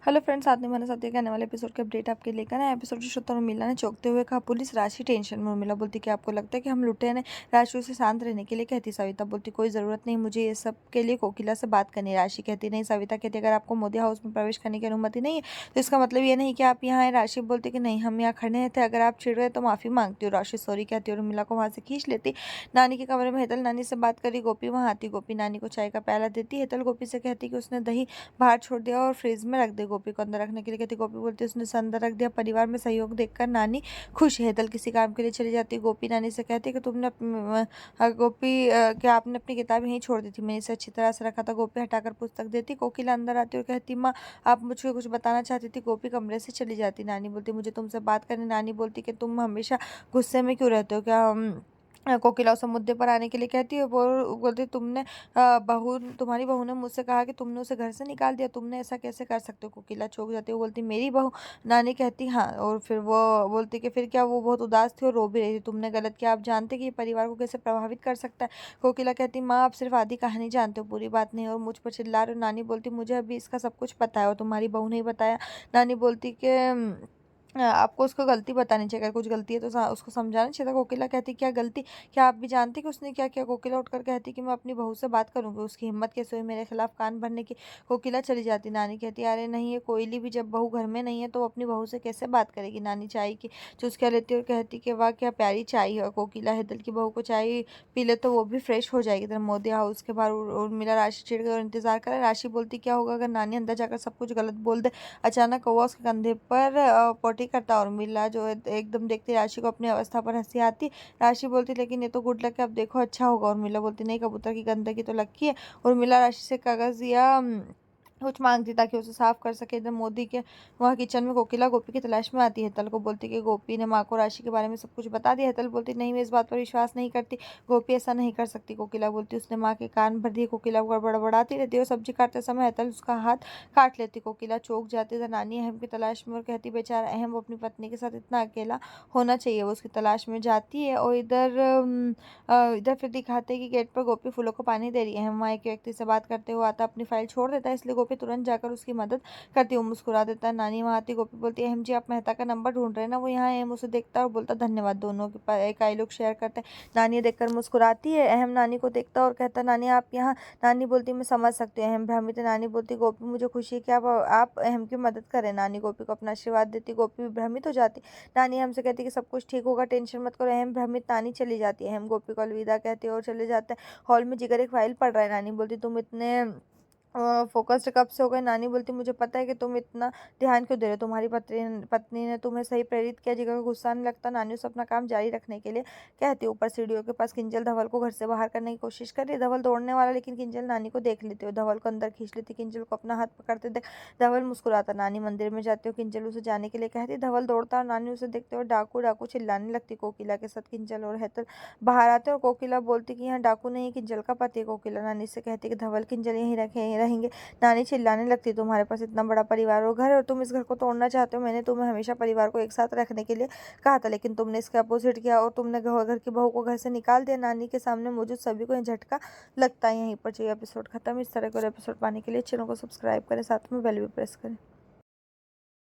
Hello friends, साथ में मैंने साथ ही आने वाले एपिसोड के अपडेट आपके लेकर आए। एपिसोड जो श्रोता उर्मिला ने चौंकते हुए कहा, पुलिस। राशि टेंशन में। उर्मिला बोलती कि आपको लगता है कि हम लुटे हैं? राशि उसे शांत रहने के लिए कहती। सविता बोलती कोई ज़रूरत नहीं मुझे ये सब के लिए कोकिला से बात करनी। राशि कहती नहीं। सविता कहती अगर आपको मोदी हाउस में प्रवेश करने की अनुमति नहीं है तो इसका मतलब ये नहीं कि आप यहाँ हैं। राशि बोलती कि नहीं, हम यहाँ खड़े थे, अगर आप छिड़ रहे तो माफ़ी मांगती हूँ। राशि सॉरी कहती है और उर्मिला को वहाँ से खींच लेती। नानी के कमरे में हेतल नानी से बात करी। गोपी वहाँ आती। गोपी नानी को चाय का प्याला देती। हेतल गोपी से कहती कि उसने दही बाहर छोड़ दिया और फ्रिज में रख दे। गोपी को अंदर रखने के लिए कहती। गोपी बोलती उसने उसे अंदर रख दिया। परिवार में सहयोग देखकर नानी खुश है। हेतल किसी काम के लिए चली जाती। गोपी नानी से कहती कि तुमने गोपी क्या आपने अपनी किताब यहीं छोड़ दी थी? मैंने इसे अच्छी तरह से रखा था। गोपी हटाकर पुस्तक देती। कोकिला अंदर आती और कहती माँ आप मुझे कुछ बताना चाहती थी? गोपी कमरे से चली जाती। नानी बोलती मुझे तुमसे बात करनी। नानी बोलती कि तुम हमेशा गुस्से में क्यों रहते हो? क्या कोकिला उसे मुद्दे पर आने के लिए कहती है। वो बोलती तुम्हारी बहू ने मुझसे कहा कि तुमने उसे घर से निकाल दिया, तुमने ऐसा कैसे कर सकते हो? कोकिला चौंक जाती है। वो बोलती मेरी बहू? नानी कहती हाँ। और फिर वो बोलती कि फिर क्या? वो बहुत उदास थी और रो भी रही थी। तुमने गलत किया। आप जानते कि ये परिवार को कैसे प्रभावित कर सकता है? कोकिला कहती माँ आप सिर्फ आधी कहानी जानते हो, पूरी बात नहीं। और मुझ पर चिल्ला रहे हो। नानी बोलती मुझे अभी इसका सब कुछ पता है और तुम्हारी बहू नहीं बताया। नानी बोलती कि आपको उसको गलती बतानी चाहिए, अगर कुछ गलती है तो उसको समझाना चाहिए था। कोकिला कहती क्या गलती? क्या आप भी जानते कि उसने क्या किया? कोकिला उठकर कहती कि मैं अपनी बहू से बात करूंगी। उसकी हिम्मत कैसे हुई मेरे खिलाफ कान भरने की? कोकिला चली जाती। नानी कहती अरे नहीं, ये कोयली भी जब बहू घर में नहीं है तो अपनी बहू से कैसे बात करेगी? नानी चाय की चुस्किया लेती और कहती कि वाह क्या प्यारी चाय है। कोकिला हेतल की बहू को चाय पी ले तो वो भी फ्रेश हो जाएगी। इधर मोदी हाउस के बाहर उर्मिला राशि चिढ़ गई और इंतजार करे। राशि बोलती क्या होगा अगर नानी अंदर जाकर सब कुछ गलत बोल दे? अचानक कौवा उसके कंधे पर पोटी करता और उर्मिला जो एकदम देखती राशि को अपनी अवस्था पर हंसी आती। राशि बोलती लेकिन ये तो गुड लक है, अब देखो अच्छा होगा। उर्मिला बोलती नहीं, कबूतर की गंदगी तो लकी है। उर्मिला राशि से कागज या कुछ मांगती ताकि उसे साफ कर सके। इधर मोदी के वहाँ किचन में कोकिला गोपी की तलाश में आती है। हेतल को बोलती कि गोपी ने माँ को राशि के बारे में सब कुछ बता दिया। हेतल बोलती नहीं, मैं इस बात पर विश्वास नहीं करती, गोपी ऐसा नहीं कर सकती। कोकिला बोलती उसने माँ के कान भर दिए। कोकिला बड़बड़ाती रहती है और सब्जी काटते समय हेतल उसका हाथ काट लेती। कोकिला चौंक जाती है। नानी अहम की तलाश में और कहती बेचारा अहम, वो अपनी पत्नी के साथ इतना अकेला होना चाहिए। वो उसकी तलाश में जाती है और इधर फिर दिखाते हैं कि गेट पर गोपी फूलों को पानी दे रही है। वहाँ एक व्यक्ति से बात करते हुए आता अपनी फाइल छोड़ देता है, इसलिए गोपी तुरंत जाकर उसकी मदद करती है। वो मुस्कुरा देता है। नानी वहाँ आती। गोपी बोलती है अहम जी आप मेहता का नंबर ढूंढ रहे हैं ना? वो यहाँ है। अहम उसे देखता है और बोलता धन्यवाद। दोनों के पास एक आई लोग शेयर करते हैं। नानी ये देखकर मुस्कुराती है। अहम नानी को देखता है और कहता नानी आप यहाँ? नानी बोलती मैं समझ सकती हूँ। अहम भ्रमित है। नानी बोलती गोपी मुझे खुशी है कि आप अहम की मदद करें। नानी गोपी को अपना आशीर्वाद देती। गोपी भी भ्रमित हो जाती। नानी हमसे कहती कि सब कुछ ठीक होगा, टेंशन मत करो। अहम भ्रमित। नानी चली जाती है। अहम गोपी को अलविदा कहती है और चले जाते हैं। हॉल में जिगर एक फाइल पढ़ रहा है। नानी बोलती तुम इतने फोकस्ड कब से हो गए? नानी बोलती मुझे पता है कि तुम इतना ध्यान क्यों दे रहे हो, तुम्हारी पत्नी ने तुम्हें सही प्रेरित किया। जिगर को गुस्सा नहीं लगता। नानी उसे अपना काम जारी रखने के लिए कहती। ऊपर सीढ़ियों के पास किंजल धवल को घर से बाहर करने की कोशिश कर रही है। धवल दौड़ने वाला लेकिन किंजल नानी को देख लेती है। धवल को अंदर खींच लेती। किंजल को अपना हाथ पकड़ते देख धवल मुस्कुराता। नानी मंदिर में जाती हो। किंजल उसे जाने के लिए कहती। धवल दौड़ता और नानी उसे देखते हुए डाकू डाकू चिल्लाने लगती। कोकिला के साथ किंजल और हेतल बाहर आते और कोकिला बोलती कि यहाँ डाकू नहीं, किंजल का पति है। कोकिला नानी से कहती कि धवल किंजल यहीं रहेंगे। नानी चिल्लाने लगती तुम्हारे पास इतना बड़ा परिवार और घर है और तुम इस घर को तोड़ना चाहते हो? मैंने तुम्हें हमेशा परिवार को एक साथ रखने के लिए कहा था, लेकिन तुमने इसके अपोजिट किया और तुमने घर की बहू को घर से निकाल दिया। नानी के सामने मौजूद सभी को यह झटका लगता है। यहीं पर जो एपिसोड खत्म। इस तरह के और एपिसोड पाने के लिए चैनल को सब्सक्राइब करें, साथ में बेल भी प्रेस करें।